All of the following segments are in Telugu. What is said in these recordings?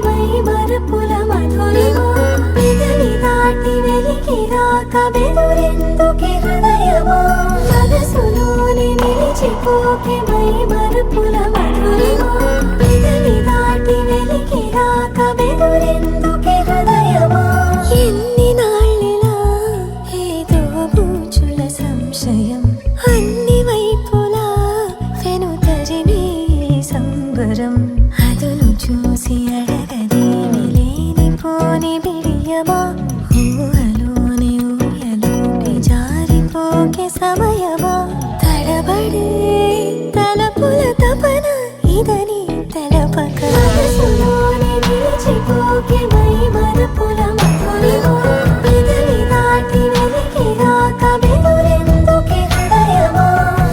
మై మరపుల మధురిమా పెదవి దాటి వెలికి రాక బెదురెందుకే హృదయమా మనసులోని నిలిచిపోకే మై మరపుల మధురిమా పెదవి దాటి వెలికి రాక బెదురెందుకే హృదయమా ఎన్ని నాళ్ళిలా ఏదో బూచుల సంశయం అన్ని వైపులా వెనుతరిమే సంబరం అదును చూసి అడగదేమి లేనిపోని బిడియమా ఊహలోని ఊయలోకి జారిపోకే సమయమా తడబడే తలపుల తపన ఇదని తెలపక మనసులోని నిలిచిపోకే మై మరపుల మధురిమా పెదవి దాటి వెలికి రాక బెదురెందుకే హృదయమా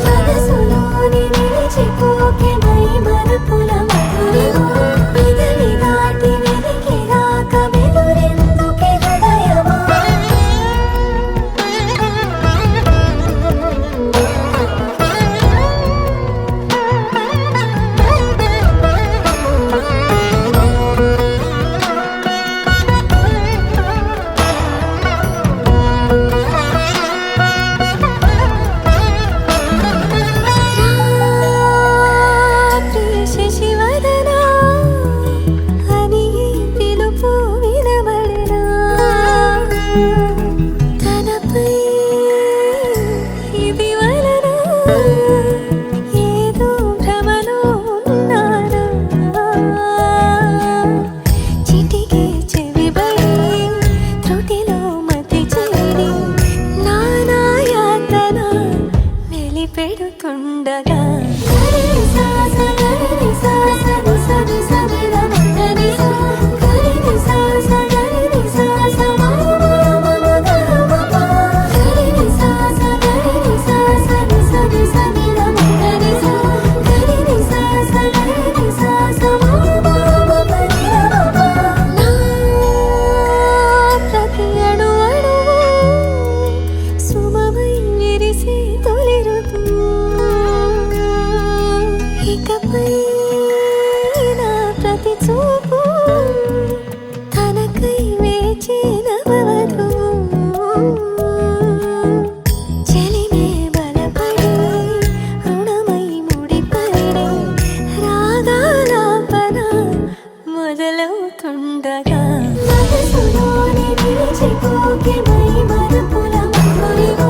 మనసులోని నిలిచిపోకే మై మరపుల మధురిమా పెదవి దాటి వెలికి రాక బెదురెందుకే హృదయమా శశివదనా అని పిలుపు వినబడనా తనపై ఇది వలనా ఏదో భ్రమలో ఉన్నానా చిటికే చెవిబడి త్రుటిలో మతి చేరి నానాయాతన వెలిపెడుతుండగా ప్రతి అణు అణువు సుమమై విరిసి తొలిరుతూ ఇకపై నా ప్రతి చూపు తనకై వేచి నవవధు చెలిమే బలపడి రుణమై ముడిపడి రాగాలాపన మొదలవుతుండగా మనసులోని నిలిచిపోకే మై మరపుల మధురిమా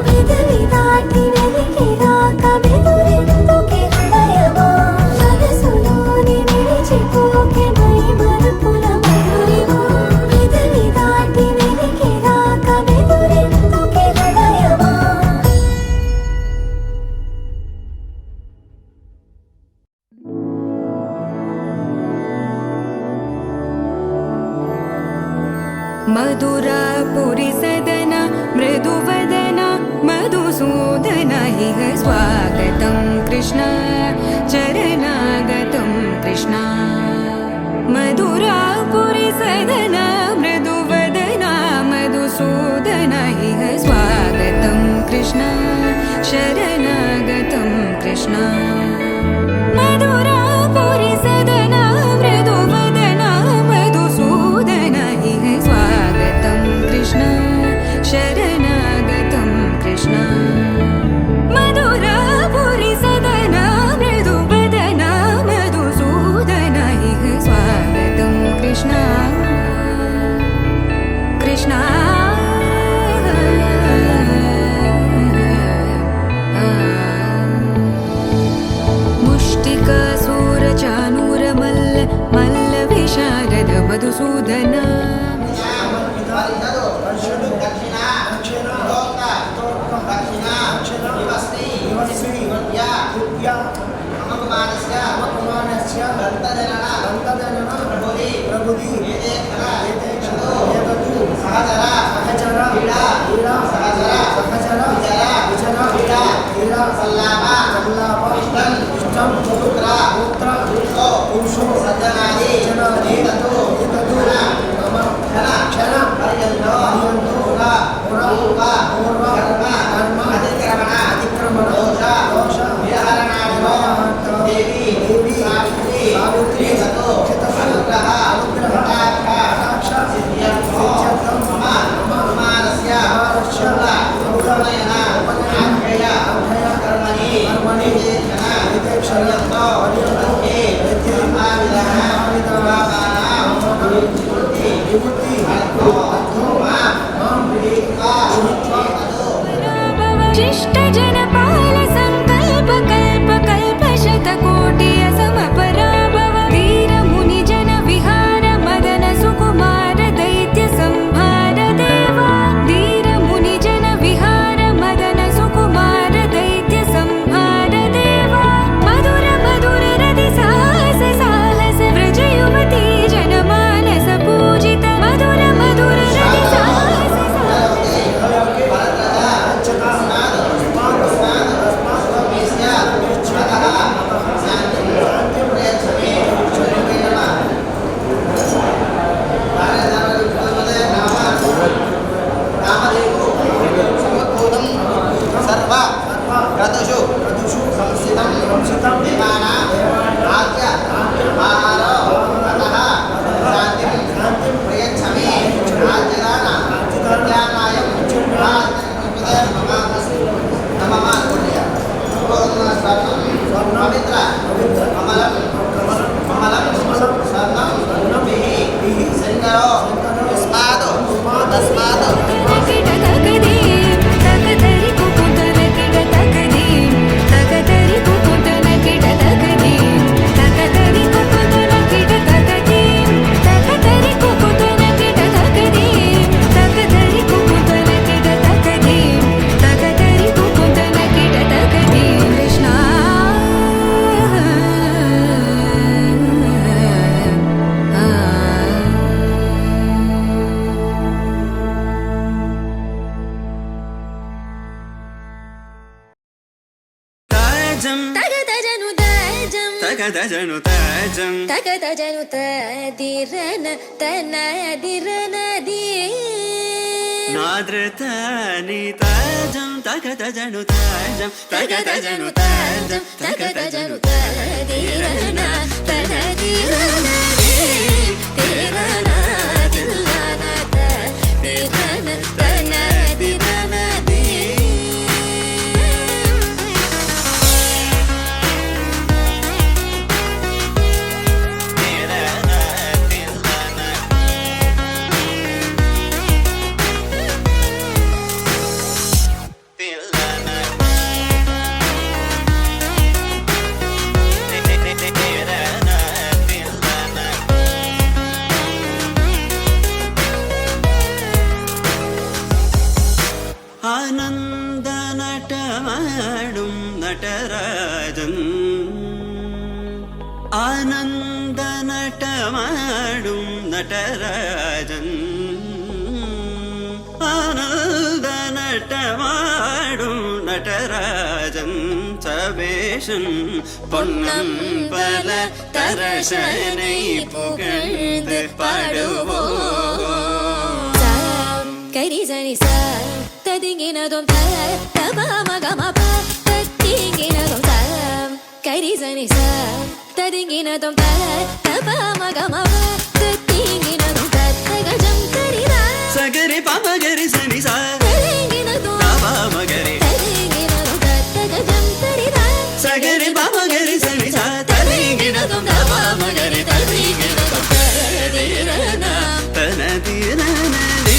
పెదవి దాటి వెలికి రాక బెదురెందుకే హృదయమా మనసులోని నిలిచిపోకే మై మరపుల మధురిమా పెదవి దాటి వెలికి రాక బెదురెందుకే హృదయమా मधुरापुरी सदन मृदुवदन मधुसूदन इह स्वागतं कृष्ण चरणागतं कृष्ण मधुरापुरी सदन मृदुवदन मधुसूदन इह स्वागतं कृष्ण शरणागतं कृष्ण मधुरापुरी सदन मृदुवदन मधुसूदन इह स्वागतं कृष्ण शरणागतं कृष्ण मधुरापुरी सदन मृदुवदन मधुसूदन इह स्वागतं कृष्ण कृष्ण मुष्टिकासूरचानूरमल्ल मल्लविशारद मधुसूदन देवी सावित्री शिष्टजनपाल संकल्प कल्प कल्प शतकोटि असमपराभव वीर मुनिजन विहार मदन सुकुमार दैत्य संहार देवा वीर मुनिजन विहार मदन सुकुमार दैत्य संहार देवा मधुर मधुर रति साहस साहस व्रज युवती जनमानस पूजित मधुर मधुर रति साहस తగదజను తాజం తగదజను తదిరన తనదిరన ది నాద్రతని తాజం తగదజను తాజం తగదజను తాజం తగదజను తదిరన తనదిరన ది తిరన దిల్లన తదిరన తనదిరన ది ఆనంద నటమాడుం నటరాజన్ ఆనంద నటమాడుం నటరాజన్ ఆనంద நட்டமாடும் நடராஜன் சபேஷன் பொன்னம் பல தரசனை புகழ்ந்து பாடுவோம் கரிசனி சா ததிங்கினதும் தபமகமப தத்திங்கினதும் தம் கரிசனி சா ததிங்கினதும் தபமகமப தத்திங்கினதும் தத்தகஜம் கரிதா சகரி பமகரி சனி சா ததிங்கினதும் தபமகரி ததிங்கினதும் தத்தகஜம் கரிதா சகரி பமகரி சனி சா ததிங்கினதும் தபமகரி ததிங்கினதும் ததிரனா தனதிரனதி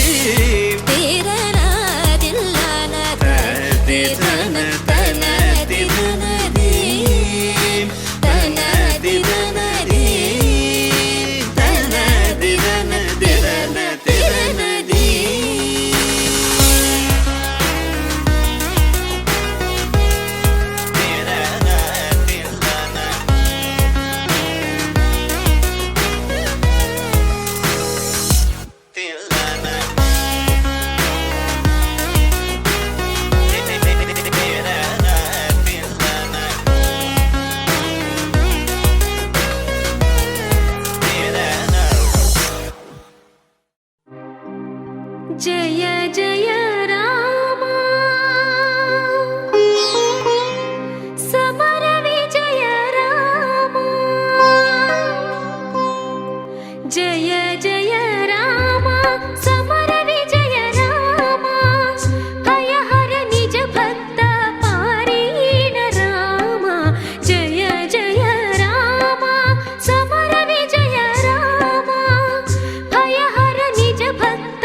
जय जय राम समर विजय राम जय जय राम समर विजय राम भयहर निज भक्त पारीण राम जय जय राम समर विजय राम भयहर निज भक्त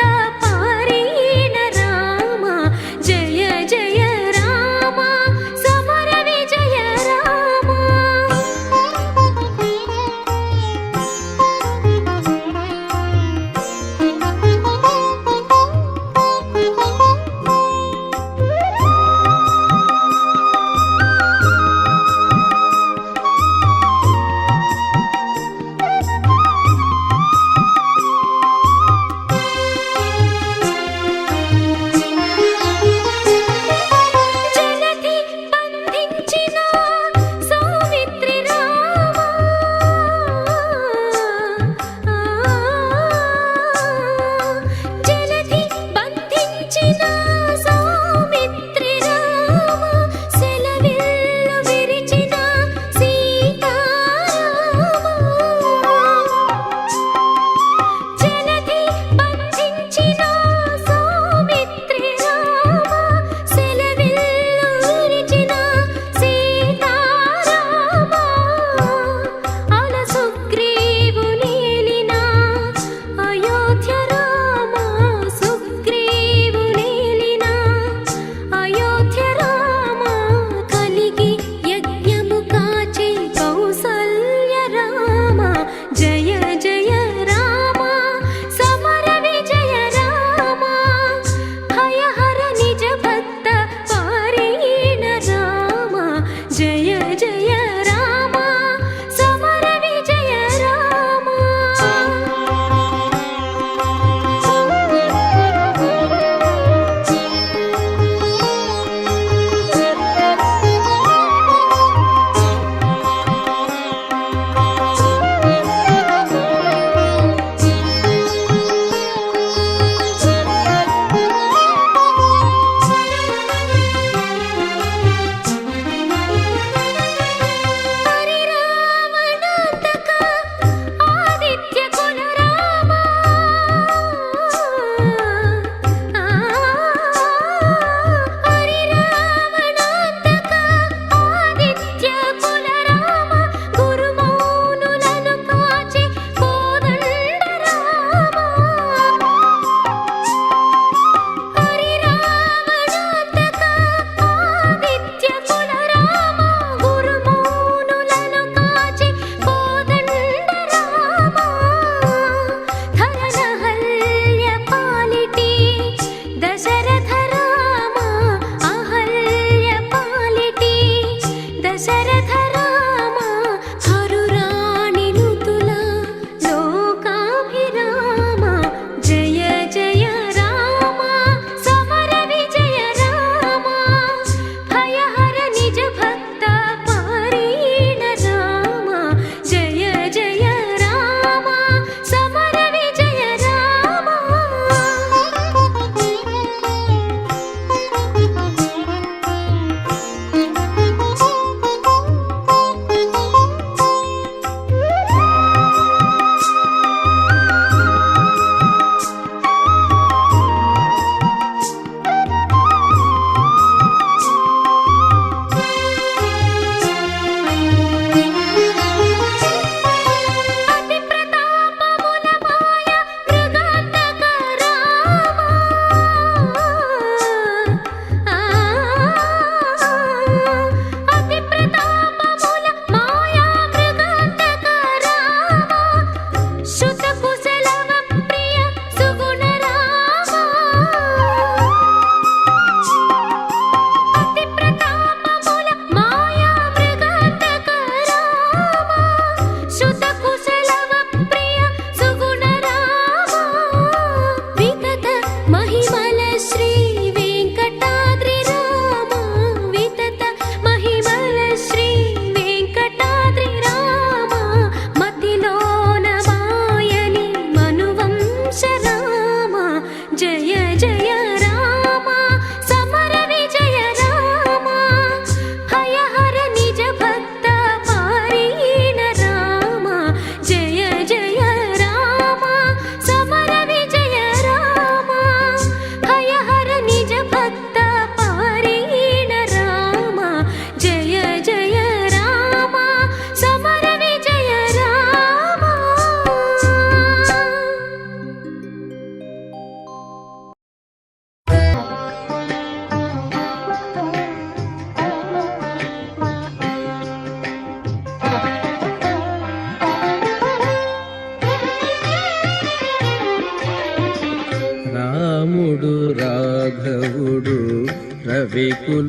రవికులుడితడు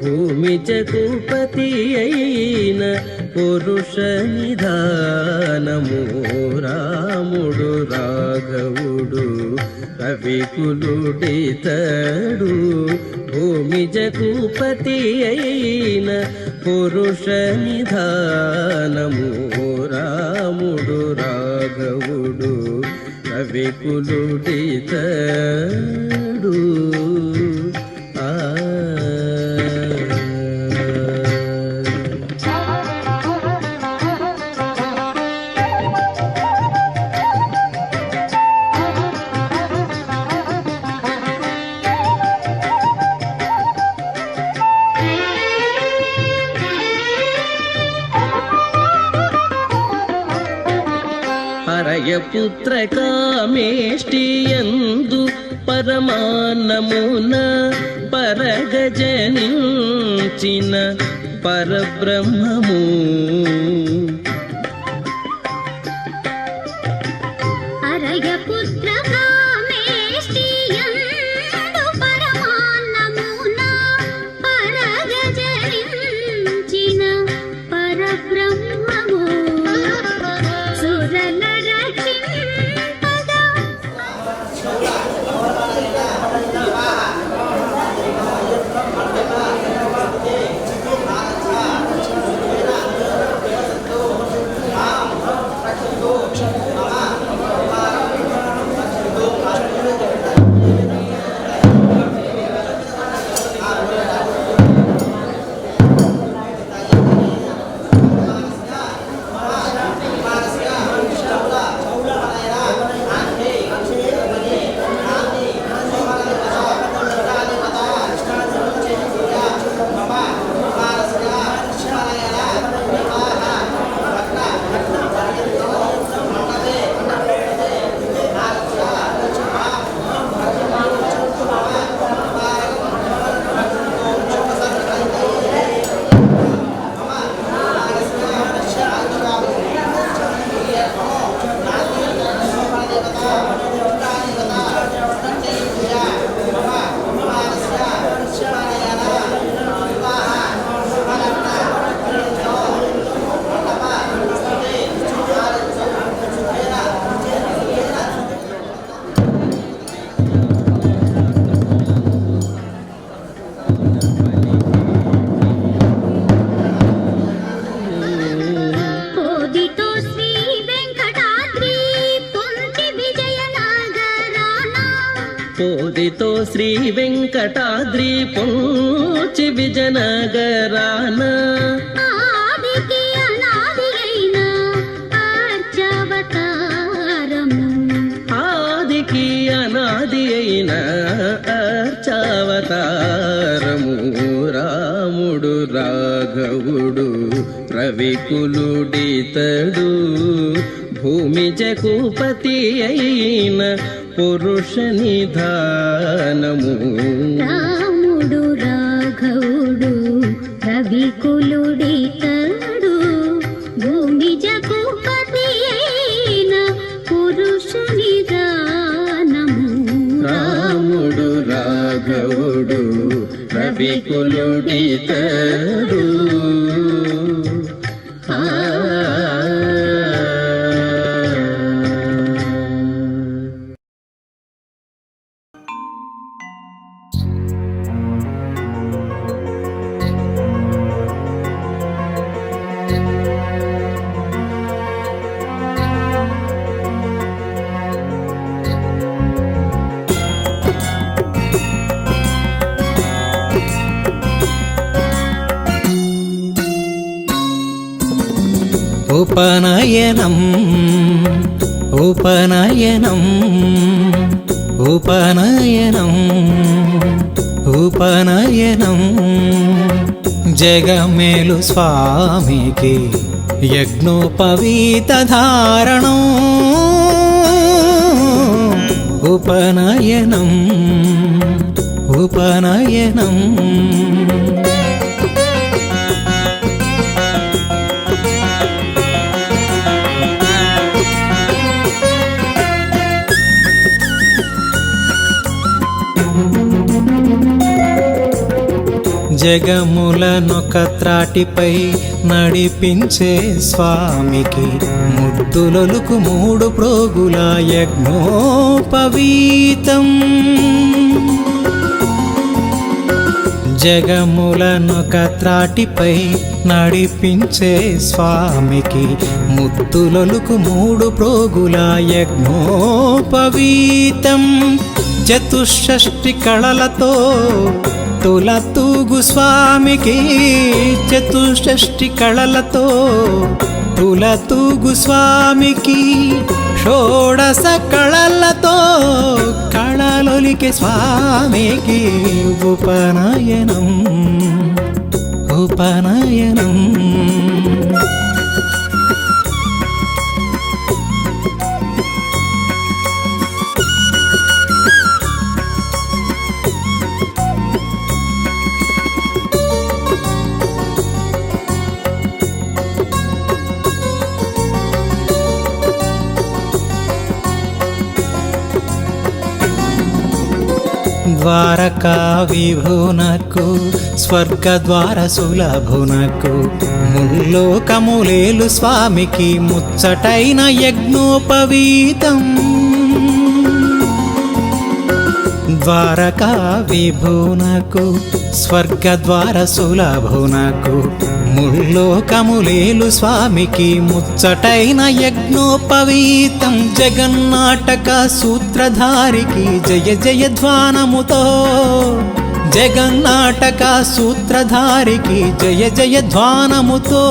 భూమి జగుపతి అయిన పురుష నిధానము రాముడు రాఘవుడు రవికులుడితడు భూమి జగుపతి అయిన పురుష నిధానము రాముడు రాఘవుడు రవికులుడితడు పుత్ర కామేష్టియందు పరమాన్నమున పరగజనించిన పరబ్రహ్మము అరయపుత్ర కామేష్టియందు పరమాన్నమున పరగజనించిన పరబ్రహ్మము సురల పోదితో శ్రీ వెంకటాద్రి పొంచి విజయనగరాన ఆదికి అనాది అయిన అర్చావతారము ఆదికి అనాది అయిన అర్చావతారము రాముడు రాఘవుడు రవికులుడితడు భూమి జగుపతి అయిన పురుష నిధానము రాముడు రాఘవుడు రవికులుడితడు భూమి జగుపతి అయిన పురుష నిధానము రాముడు రాఘవుడు రవికులుడితడు ఉపనయనం ఉపనయనం ఉపనయనం ఉపనయనం జగమేలు స్వామికి యజ్ఞోపవీత ధారణం ఉపనయనం ఉపనయనం జగములనొక త్రాటిపై నడిపించే స్వామికి ముద్దులొలుకు మూడు ప్రోగుల యజ్ఞోపవీతం. జగములనొక త్రాటిపై నడిపించే స్వామికి ముద్దులొలుకు మూడు ప్రోగుల యజ్ఞోపవీతం. చతుషష్ఠి కళలతో తులతూగు స్వామికి, చతుషష్ఠి కళలతో తులతూగు స్వామికి, షోడశ కళలతో కళలొలికే స్వామికి ఉపనయనం ఉపనయనం. ద్వారకా విభునకు స్వర్గద్వార సులభునకు ముల్లోకములేలు స్వామికి ముచ్చటైన యజ్ఞోపవీతం. ద్వారకా విభునకు స్వర్గద్వార సులభునకు ముల్లోకములేలు స్వామికి ముచ్చటైన యజ్ఞోపవీతం. జగన్నాటక సూత్రధారికి జయ జయ ధ్వానముతో, జగన్నాటక సూత్రధారికి జయ జయ ధ్వానముతో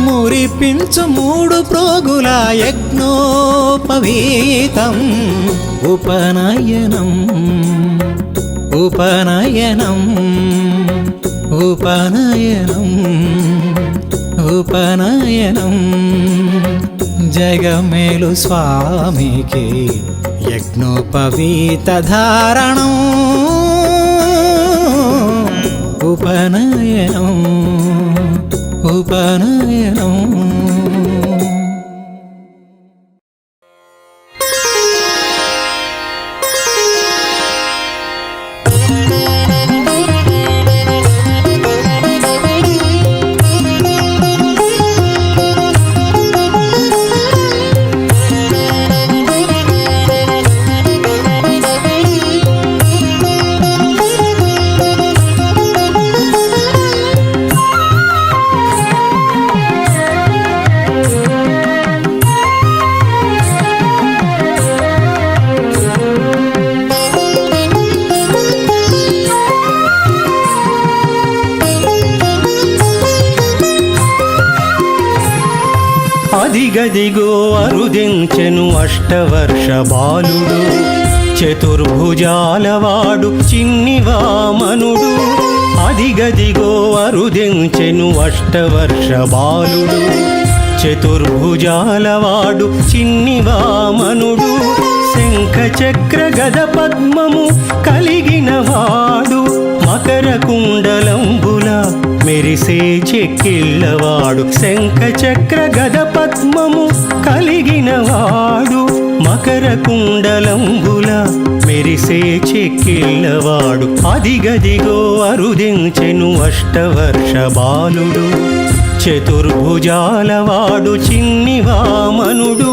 మురిపించు మూడు ప్రోగుల యజ్ఞోపవీతం. ఉపనయనం ఉపనయనం ఉపనయనం ఉపనయనం. జగమేలు స్వామికి యజ్ఞోపవీత ధారణం. ఉపనయనం ఉపనయనం. అదిగదిగో అరుదించెను అష్టవర్ష బాలుడు, చతుర్భుజాలవాడు చిన్ని వామనుడు. అదిగదిగో అరుదించెను అష్టవర్ష బాలుడు, చతుర్భుజాలవాడు చిన్ని వామనుడు. శంఖ చక్ర గద పద్మము కలిగిన వాడు, మకర కుండలంబుల మెరిసే చెక్కిళ్ళవాడు. శంఖ చక్ర గద పద్మము కలిగిన వాడు, మకర కుండలంబుల మెరిసే చెక్కిళ్ళవాడు. అదిగదిగో అరుదించెను అష్టవర్ష బాలుడు, చతుర్భుజాలవాడు చిన్ని వామనుడు.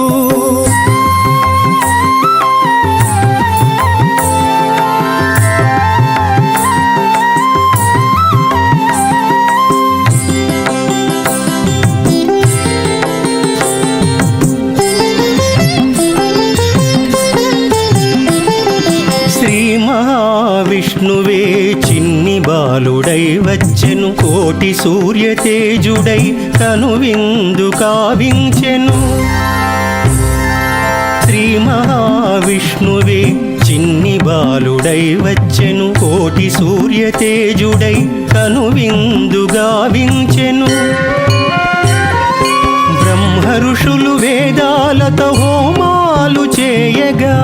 విష్ణువే చిన్ని బాలుడై వచ్చెను, కోటి సూర్య తేజుడై తను విందు కావించెను. శ్రీ మహావిష్ణువే చిన్ని బాలుడై వచ్చెను, కోటి సూర్య తేజుడై తను విందు గావించెను. బ్రహ్మ ఋషులు వేదాలతో హోమాలు చేయగా,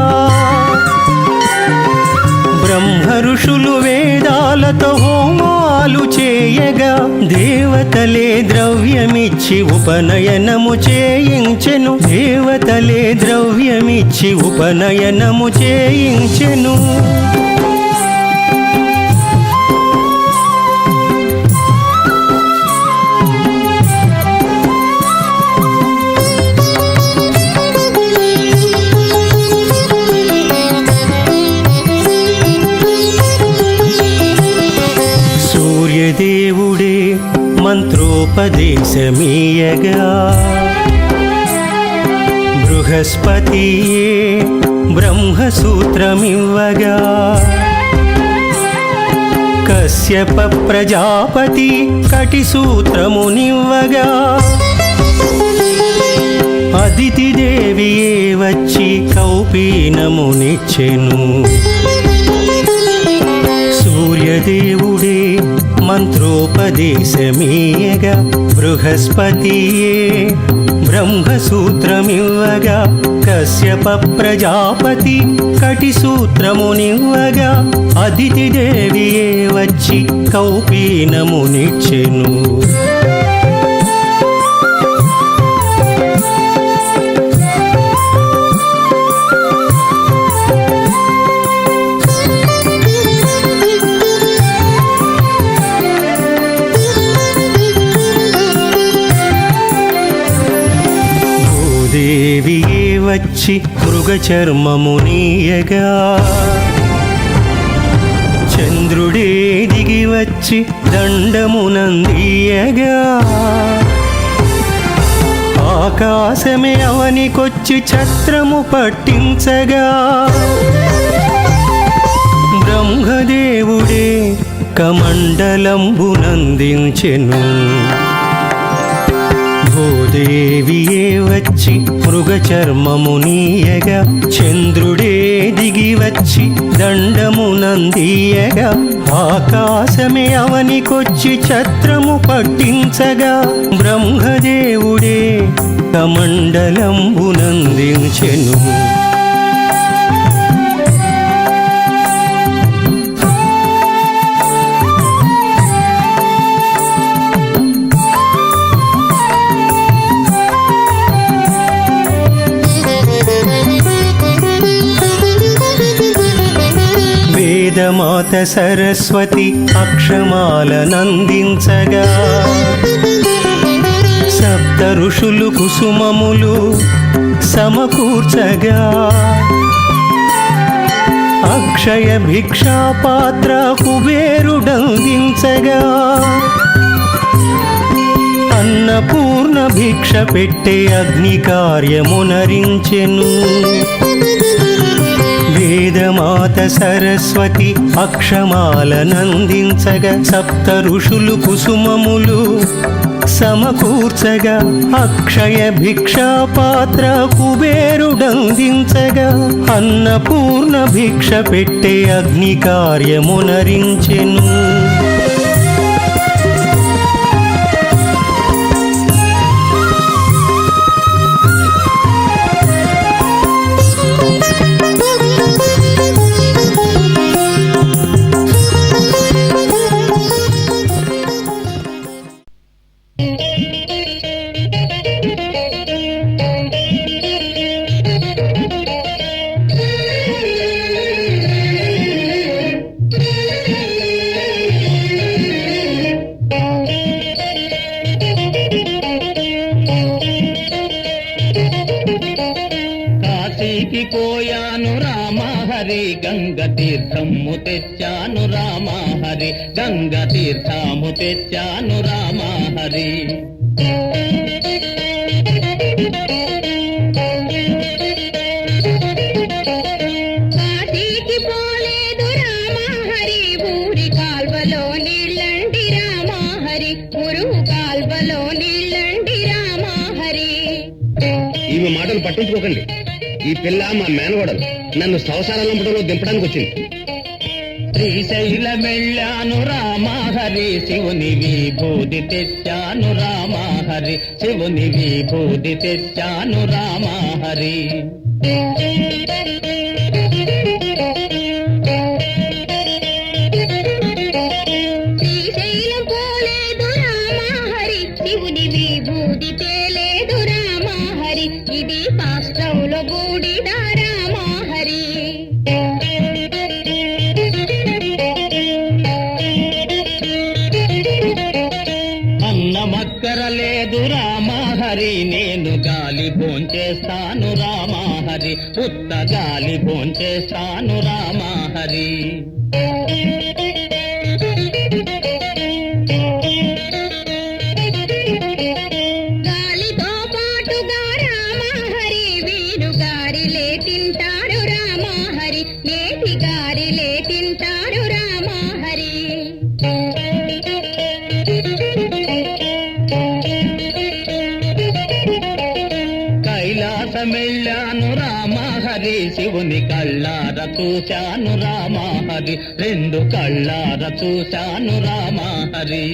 బ్రహ్మ ఋషులు వేదాలతో హోమాలు చేయగా, దేవతలే ద్రవ్యమిచ్చి ఉపనయనము చేయించెను. దేవతలే ద్రవ్యమిచ్చి ఉపనయనము చేయించెను. బృహస్పతియే బ్రహ్మసూత్రమివ్వగా కశ్యప ప్రజాపతి కటిసూత్రమునివ్వగా అదితి దేవియే వచ్చి కౌపీనమునిచ్చెను సూర్యదేవుడే మంత్రోపదేశమీయగా బృహస్పతియే బ్రహ్మసూత్రమివ్వగా కశ్యప ప్రజాపతి కటిసూత్రమునివ్వగా అదితి దేవియే వచ్చి కౌపీనమునిచ్చెను దేవియే వచ్చి మృగచర్మమునీయగా చంద్రుడే దిగి వచ్చి దండమునందీయగా ఆకాశమే అవనికొచ్చి ఛత్రము పట్టించగా బ్రహ్మదేవుడే కమండలంబునందించెను భూదేవియే వచ్చి మృగచర్మమునీయగా చంద్రుడే దిగి వచ్చి దండమునందీయగా ఆకాశమే అవనికొచ్చి ఛత్రము పట్టించగా బ్రహ్మదేవుడే కమండలంబునందించెను వేదమాత సరస్వతి అక్షమాలనందించగా సప్త ఋషులు కుసుమములు సమకూర్చగా అక్షయ భిక్షాపాత్ర కుబేరుడందించగా అన్నపూర్ణ భిక్ష పెట్టే అగ్ని కార్యమునరించెను వేదమాత సరస్వతి అక్షమాలనందించగా సప్త ఋషులు కుసుమములు సమకూర్చగా అక్షయ భిక్షాపాత్ర కుబేరుడందించగా అన్నపూర్ణ భిక్ష పెట్టే అగ్ని కార్యమునరించెను పోయాను రామ హరి గంగ తీర్థము తెచ్చాను రామ హరి గంగ తీర్థము తెచ్చాను రామ హరి కాశీకి పోలేదు రామ హరి ఊరి కాల్వలో నీళ్ళండి రామ హరి మురుగు కాల్వలో నీళ్ళండి రామ హరి ఇవి మాటలు పట్టించుకోకండి. ఈ పిల్ల మా మేనగోడలు నన్ను సంసారాలంపడంలో దింపడానికి వచ్చింది. శ్రీశైల వెళ్ళాను రామ హరి శివుని విభూతి తెచ్చాను రామ హరి శివుని విభూతి తెచ్చాను రామ హరి శ్రీశైలం పోలేదు రామ హరి శివుని విభూతి తేలేదు రామ హరి ఇది పాస్త్రంలో బూడిద రామ హరి అన్నమక్కరలేదు రామ హరి నేను గాలి భోంచేస్తాను రామ హరి ఉత్త గాలి భోంచేస్తాను రామ హరి గాలితో పాటుగా రామ హరి వీరు కైలాసమెళ్ళాను రామహరి శివుని కళ్ళార చూశాను రామహరి రెండు కళ్ళార చూశాను రామహరి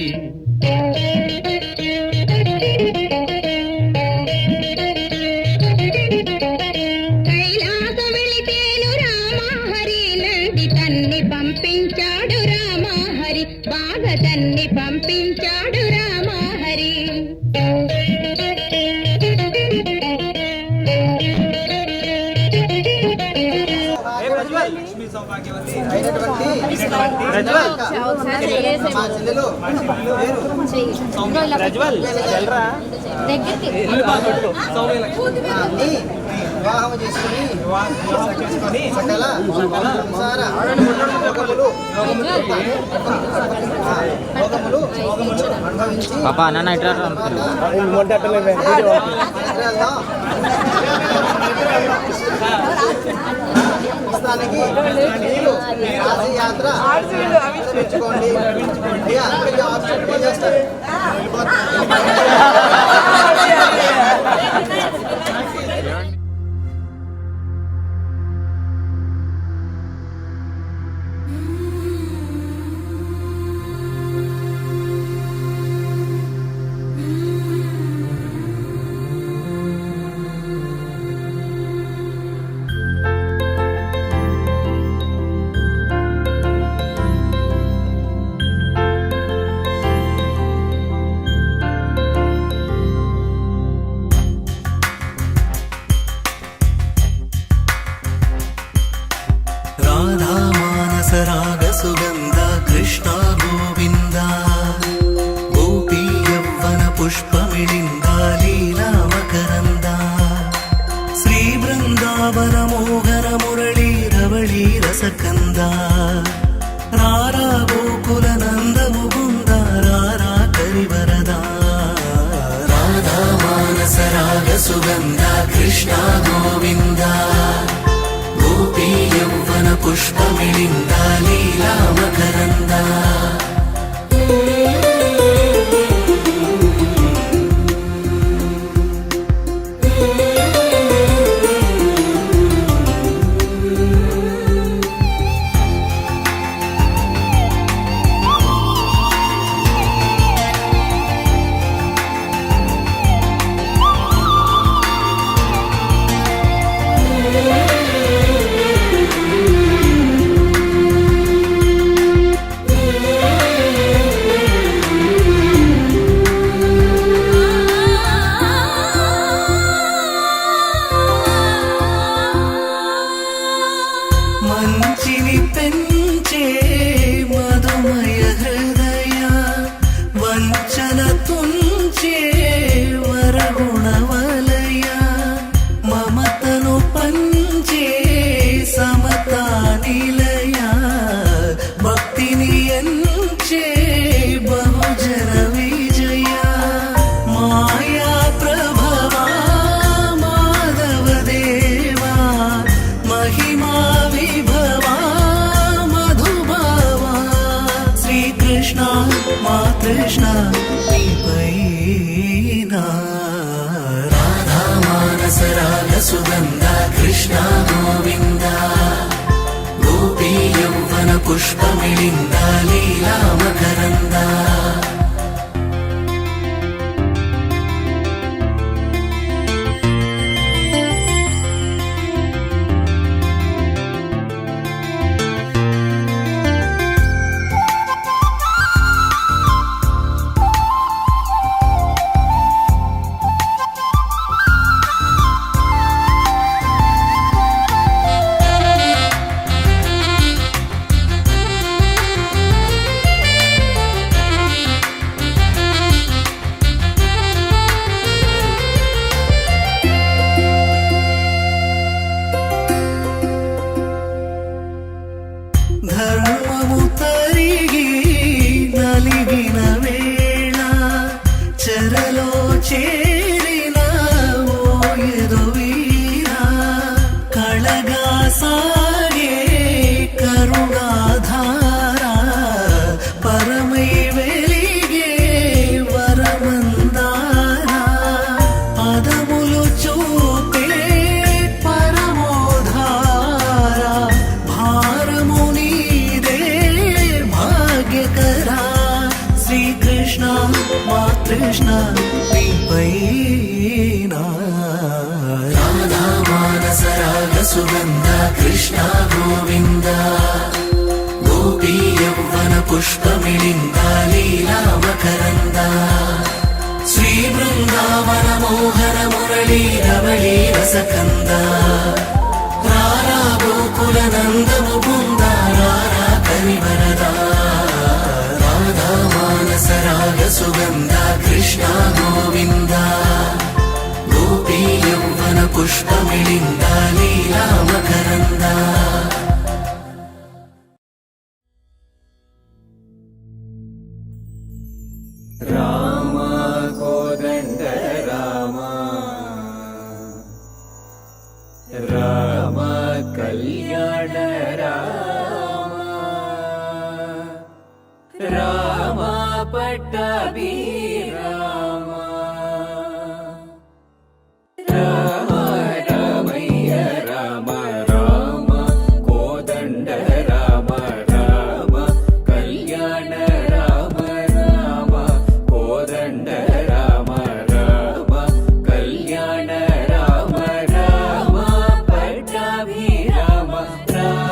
కైలాస వెళితేను రామహరి నంది తన్ని పంపించాడు రామహరి బాగా తన్ని పంపించాడు రామహరి వివాహము చేసుకుని సకల సంసార భోగములు అనుభవించి స్థానికి యాత్ర మెచ్చుకోండి చేస్తారు రాగసుగంధ కృష్ణ గోవింద గోపీ యవ్వన పుష్పమిళింద లీలా మకరంద శ్రీ బృందావన మోహన మురళీ రవళీ రసకంద రారా గోకుల నంద ముకుంద రారా కరివరద రాధా మానస రాగసుగంధ కృష్ణ గోవింద గోపీ యవ్వన పుష్పమిళింద లీలా మకరంద మంచిని పెంచే మధుమయ హృదయ వంచన తుంచే వరగుణవలయ మమతను పంచే సమతా నిలయ భక్తిని ఎంచే బహుజన విజయ మాయా ప్రభవా మాధవ దేవా మహిమా విభవా మధుభావా శ్రీకృష్ణ మా కృష్ణ నీపైనా రాధా మానస రాగ సుగంధ కృష్ణ గోవింద గోపీ యవ్వన పుష్పమిళింద లీలా మకరంద సుగంధ కృష్ణ గోవింద గోపీ యౌవన పుష్పమిళింద లీలా మకరంద శ్రీ బృందావన మోహన మురళీ రవళీ రసకంద రారా గోకుల నందము బృంద రారా కరివరద రాధా మానస రాగ సుగంధ కృష్ణ గోవింద గోపీ యౌవన పుష్పమిళింద లీలా మకరంద రామ కోదండ రామ రామ కళ్యాణ రామ రామ పట్టాభి రామ రామ రామయ్య రామ రామ కోదండ రామ రామ కళ్యాణ రామ రామ కోదండ రామ రామ కళ్యాణ రామ రామ పట్టాభి రామ రామ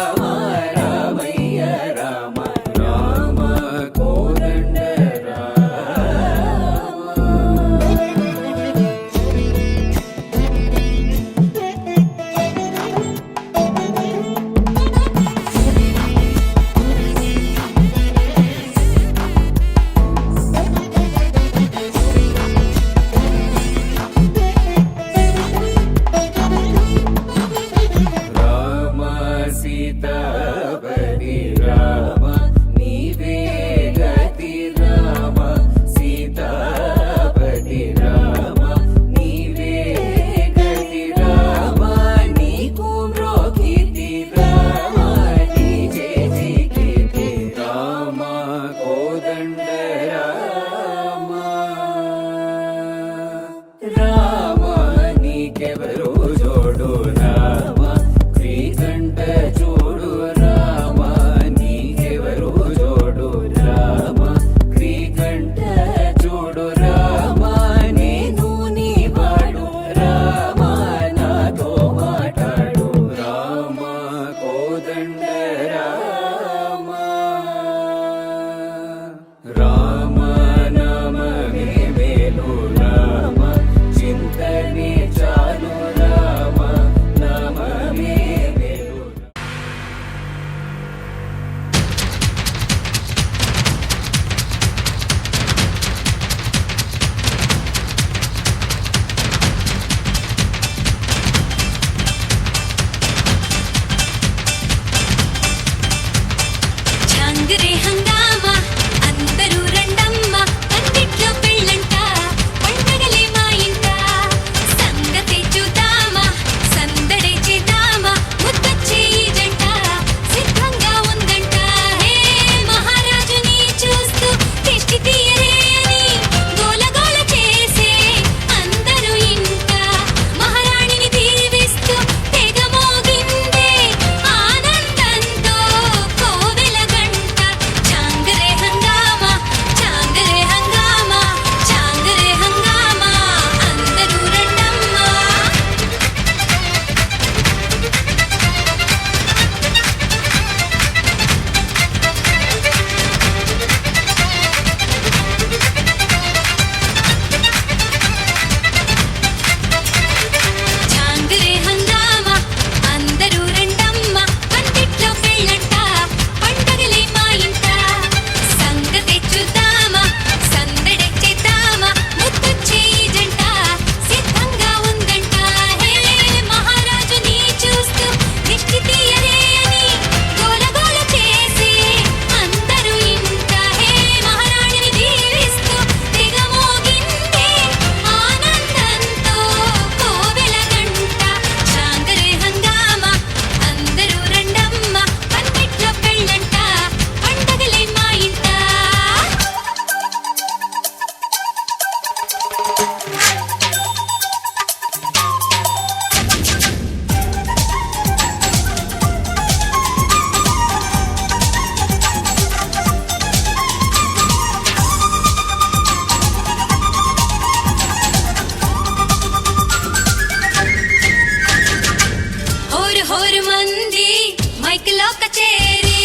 రాక చేరే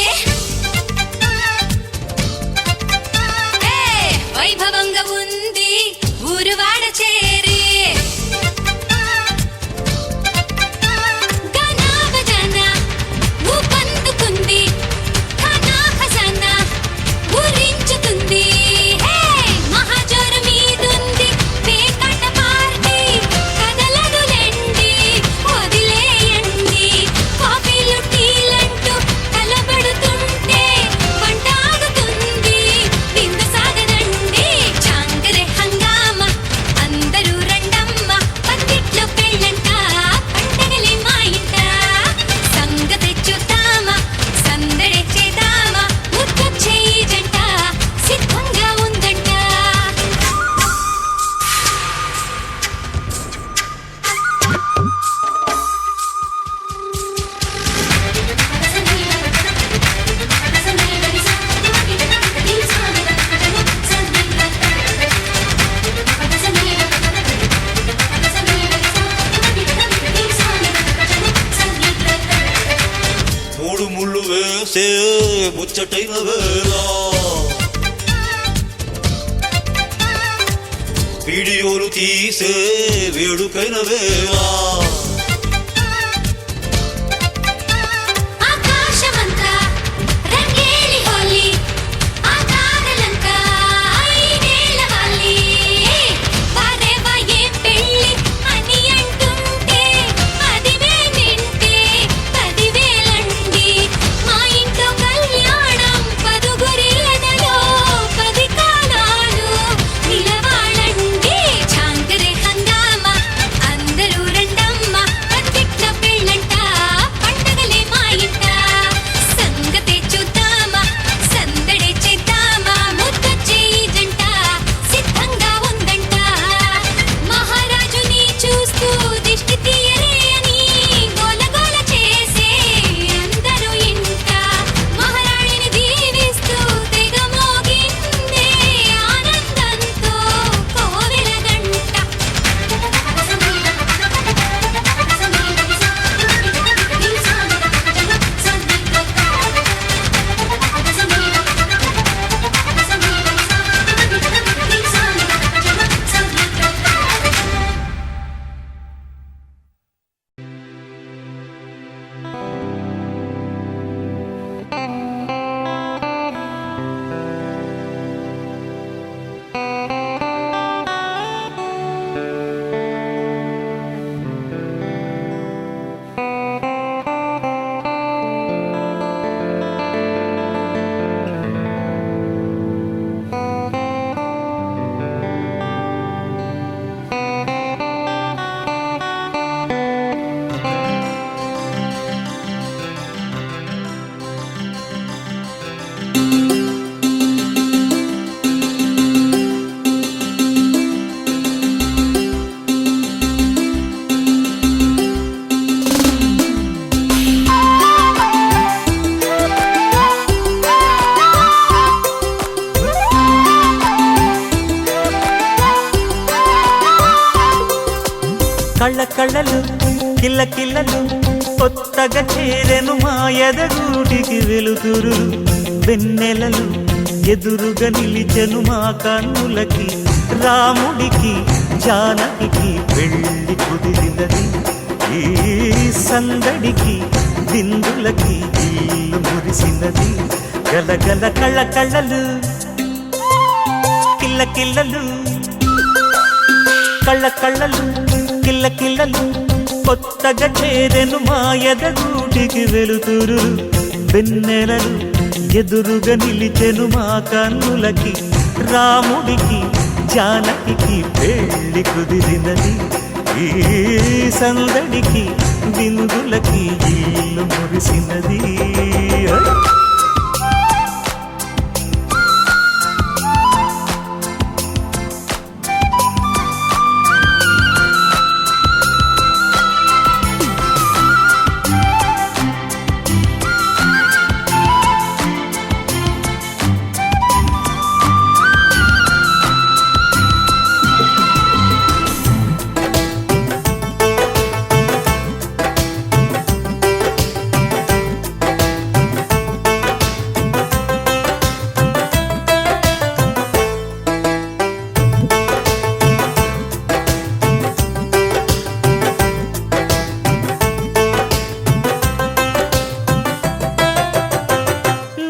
వైభవంగా ఉంది ఊరువాడ చేరే గనాభజన ఊపందుకుంది ఖనా ఖజానా ఊరించుతుంది మహాజోరు మీదుంది పేకాట పార్టీ కదలదులెండి వదిలేయండి కాఫీలు టీలంటూ కలబడుతుంటే వంటాగుతుంది విందు సాగనండి చాంగరే హంగామ అందరూ రండమ్మ పక్కిట్లో పెళ్ళంట పండగలే మా ఇంట సంగతి చూద్దామా సందడి చేద్దామా ముద్దొచ్చే ఈ జంట సిద్ధంగా ఉందంట మూడు ముళ్ళు వేసే ముచ్చటైన వేళ వీడియోలు తీసే వేడుకైన వేళ ఆకాశమంతా రంగేలి హోలీ ఆకారలంతా ఐదేళ్ల వాలి వారేవా ఏ పెళ్ళి అని అంటుంటే అదివే నింటే 10,000 మా ఇంట్లో కళ్యాణం 10 ఎదలో 10 కాలాలు నిలవాలండి చాంగరే హంగామా అందరూ రండమ్మ పక్కిట్లో పెళ్ళంట పండగలే మా ఇంట సంగతే చూద్దామా సందడి చేద్దామా ముద్దొచ్చే ఈ జంట సిద్ధంగా ఉందంట మహారాజుని చూస్తూ దిష్టి తీయరే అని గోలగోల చేసే అందరూ ఇంట మహారాణిని దీవిస్తూ తెగ మోగిందే ఆనందంతో కోవెల గంట కళ్ళ కళ్ళలు కిల్ల కిల్లలు కొత్తగా చేరెను మా ఎదగూటికి వెలుతురు వెన్నెలలు ఎదురుగా నిలిచెను మా కన్నులకి రాముడికి జానకి పెళ్లి కుదిరినది ఈ సందడికి విందులకి ఇల్లు మురిసినది గలగల కళ్ళ కళ్ళలు కిల్ల కిల్లలు కళ్ళ కళ్ళలు కిల్ల కిల్లలు కొత్తగా చేరెను మా ఎదగూటికి వెలుతురు వెన్నెలలు ఎదురుగా నిలిచెను మా కన్నులకి రాముడికి జానకి పెళ్లి కుదిరినది ఈ సందడికి విందులకి ఇల్లు మురిసినది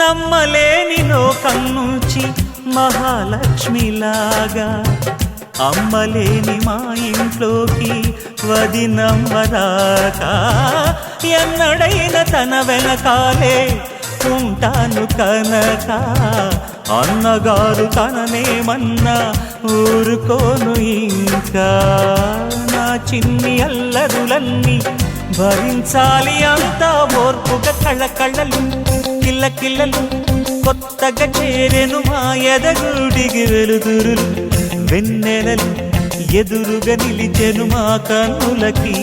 నమ్మలేని లోకం నుంచి మహాలక్ష్మిలాగా అమ్మలేని మా ఇంట్లోకి వదినమ్మరాక ఎన్నడైన తన వెనకాలే ఉంటాను కనక అన్నగారు తననేమన్నా ఊరుకోను ఇంకా నా చిన్ని అల్లరులన్నీ భరించాలి అంతా ఓర్పుగా కళ్ళకళ్ళలు కిల్లకిల్లలు కొత్తగా చేరెను మా ఎదగుడికి వెలుతురులు వెన్నెలలు ఎదురుగా నిలిచెను మా కన్నులకి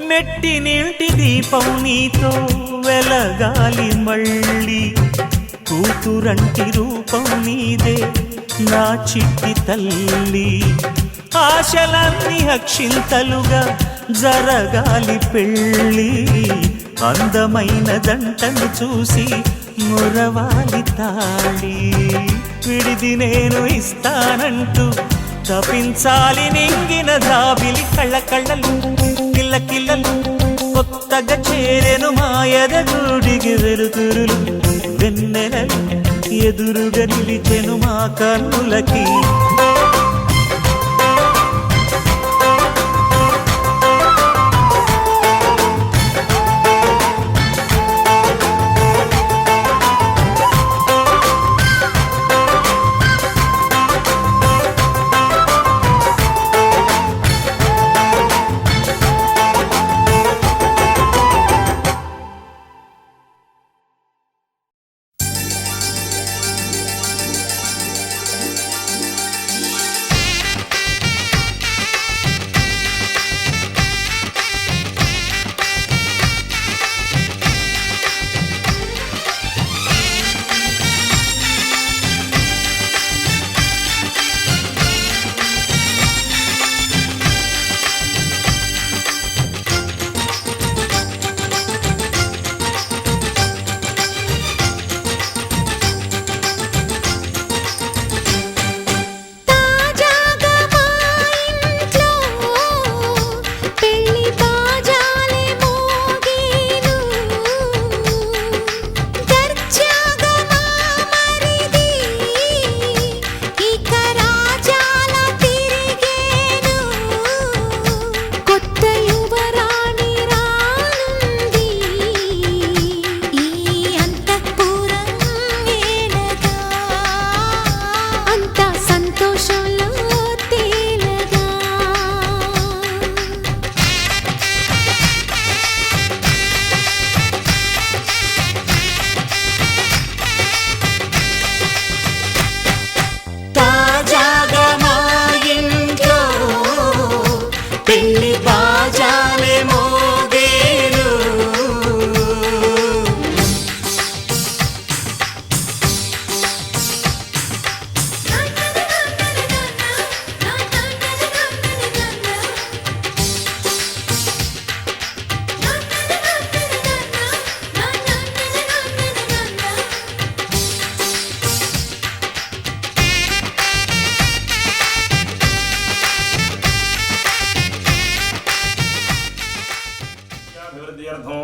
మెట్టినింటి దీపం నీతో వెలగాలి మళ్ళీ కూతురంటి రూపం నీదే నా చిట్టి తల్లి ఆశలన్నీ అక్షింతలుగా జరగాలి పెళ్ళి అందమైన దంటను చూసి మురవాలి తాళి విడిది నేను ఇస్తానంటూ తపించాలి నింగిన జాబిలి కళ్ళకళ్ళలు కిల్లకిల్లలు కొత్తగా చేరెను మా ఎదగుడికి వెలుతురులు వెన్నెలలు ఎదురుగా నిలిచెను మా కన్నులకి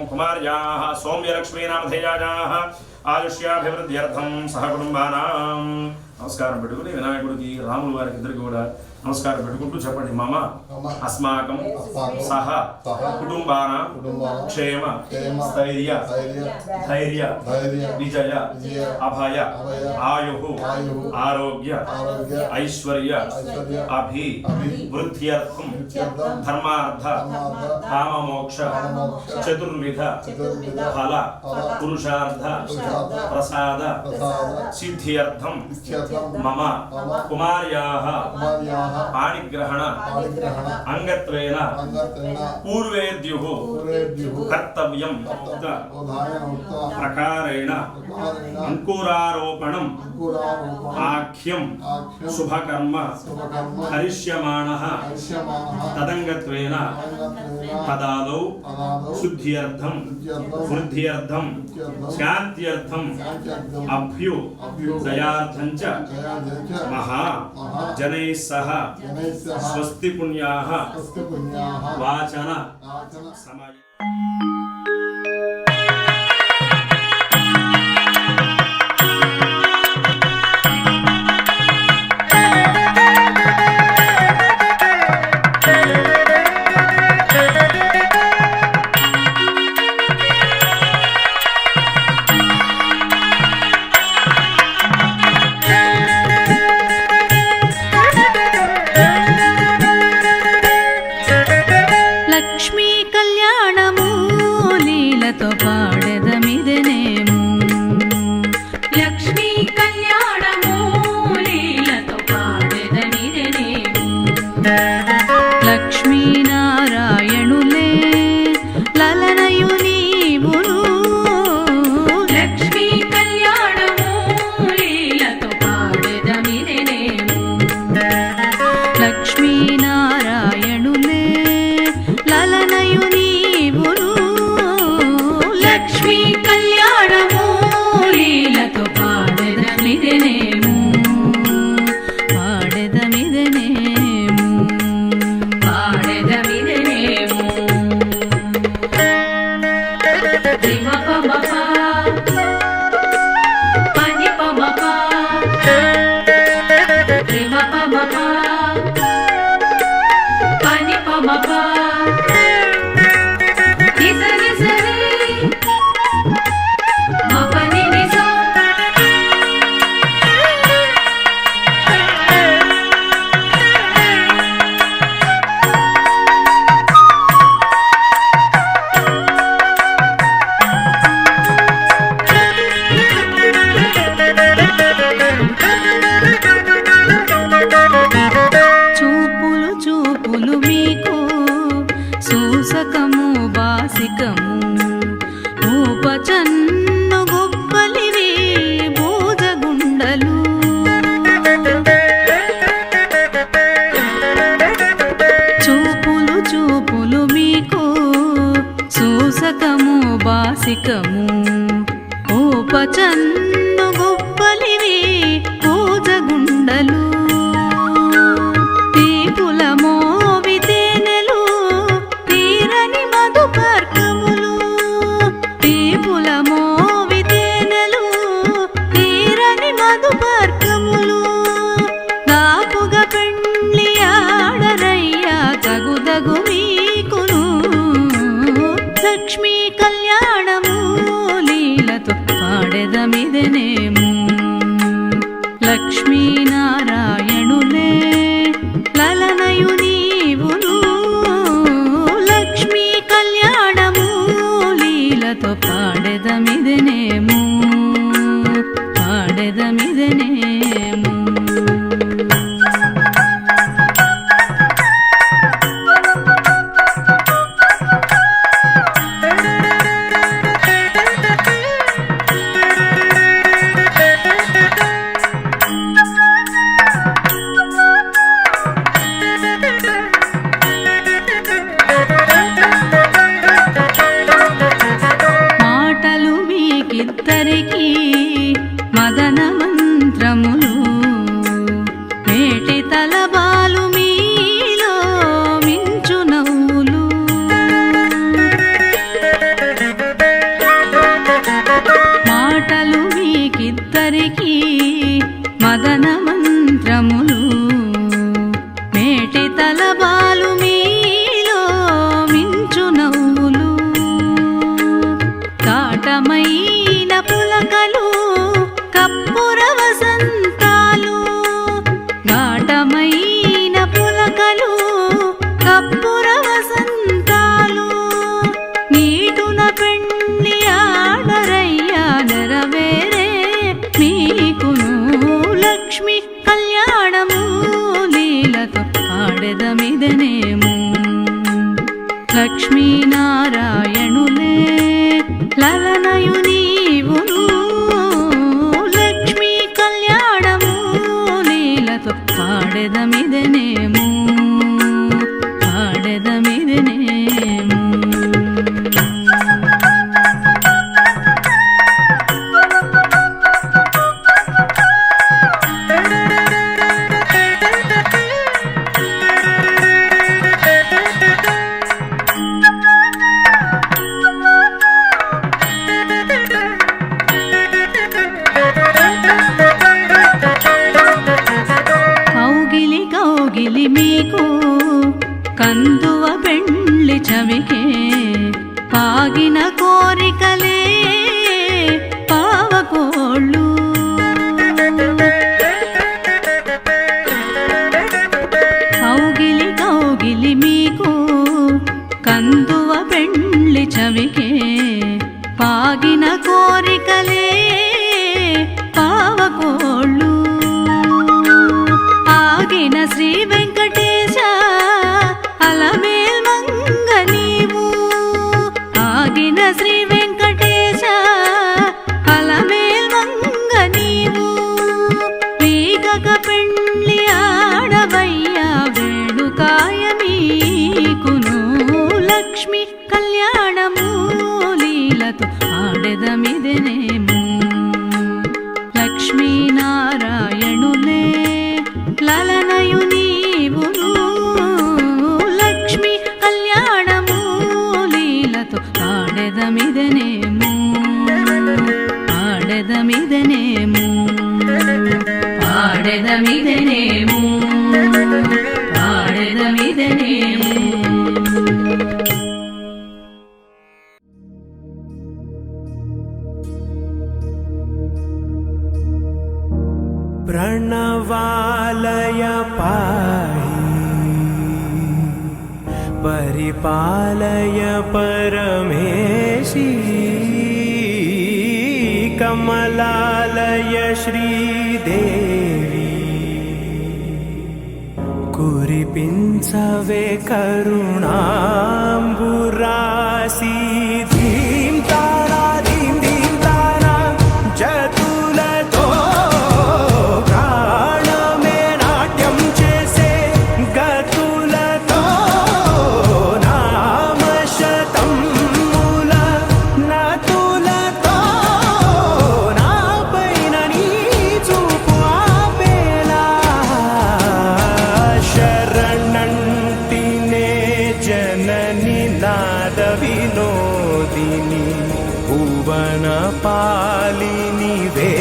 కుమార్యాః సౌమ్యలక్ష్మీనామధేయాయాః ఆయుష్యాభివృద్ధ్యర్థం సహ కుటుంబానాం. నమస్కారం పెట్టుకుని వినాయకుడికి రాములు వారికి ఇద్దరికి కూడా నమస్కారం పెట్టుకుంటూ చెప్పండి. మమ అస్మాకం సహ కుటుంబానాం క్షేమ స్థైర్య ధైర్య విజయ అభయ ఆయు ఆరోగ్య ఐశ్వర్య అభివృద్ధ్యర్థం ధర్మార్థ కామమోక్ష చతుర్విధ ఫల పురుషార్థ ప్రసాద సిద్ధ్యర్థం మమ కుమార్యాః పాణిగ్రహణ అంగత్వేన పూర్వేద్యుః కర్తవ్యం ప్రకారేణ అంకురారోపణం ఆఖ్యం శుభకర్మ కరిష్యమాణః తదంగత్వేన తదాదౌ శుద్ధ్యర్థం వృద్ధ్యర్థం శాంత్యర్థం అభ్యుదయార్థం చ మహా జనైః సహ స్వస్తి పుణ్యాః వాచన సమయ. లక్ష్మీ కళ్యాణము లీలతో పాడెదమిదెనేము. లక్ష్మీ కళ్యాణము లీలతో పాడెదమిదెనేము. లక్ష్మీనారాయణులే లలనయు నీవును. లక్ష్మీ కళ్యాణము లీలతో పాడెదమిదెనేము. లక్ష్మీనారాయణులే లలనయు నీవును. లక్ష్మీ కళ్యాణము లీలతో పాడెదమిదెనేము. పాడెదమిదెనేము. పాడెదమిదెనేము. రిమపమప పనిపమప రిమపమప పనిపమప నిస నిసరి మపని నిస. చూపులు చూపులు మీకు సూసకము బాసికము. ఊపచన్ను గుబ్బలివి బూజగుండలు. చూపులు చూపులు మీకు సూసకము బాసికము. ఊపచన్ను గుబ్బలివి బూజగుండలు. తీపుల మోవితేనెలు తీరని మధుపర్కములు. తీపుల మోవితేనెలు తీరని మధుపర్కములు. దాపుగా పెండ్లి ఆడరయ్యా తగుదగు మీకును. లక్ష్మీ కళ్యాణము లీలతో పాడెదమిదెనేము. లక్ష్మీనారాయణులే లలనయు నీవును. లక్ష్మీ కళ్యాణము లీలతో పాడెదమిదెనేము. పాడెదమిదెనేము. లక్ష్మీనారాయణులే లలనయు నీవును లక్ష్మీ కళ్యాణము లీలతో పాడెదమిదనేము పాడెదమిదనేము కౌగిలి కౌగిలి మీకు కందువ పెండ్లి చవికే పాగిన కోరికలే పావకోళ్ళు కౌగిలి కౌగిలి మీకు కందువ పెండ్లి చవికే పాగిన కోరికలే పావకోళ్ళు ఆగిన శ్రీ వెంకటేశ అలమేల్ మంగ నీవు ఆగిన శ్రీ వెంకటేశ అలమేల్ మంగ నీవు వీగక పెండ్లి ఆడవయ్యా వేడుకాయ మీకును లక్ష్మి కళ్యాణము లీలతో ఆడెదమిదనేము లక్ష్మీనారాయణులే లలనయు నీవును లక్ష్మి కళ్యాణము లీలతో పాడెదమిదనేము పాడెదమిదనేము పాడెదమిదనేము పాడెదమిదనేము प्रणवालय पाहि परिपालय परमेशी कमलालय श्रीदेवी कुरिपिंचवे करुणांबुरासी धीम तारा धीम धीम तारा जतुलतो వినోదిని భువన పాలిని వే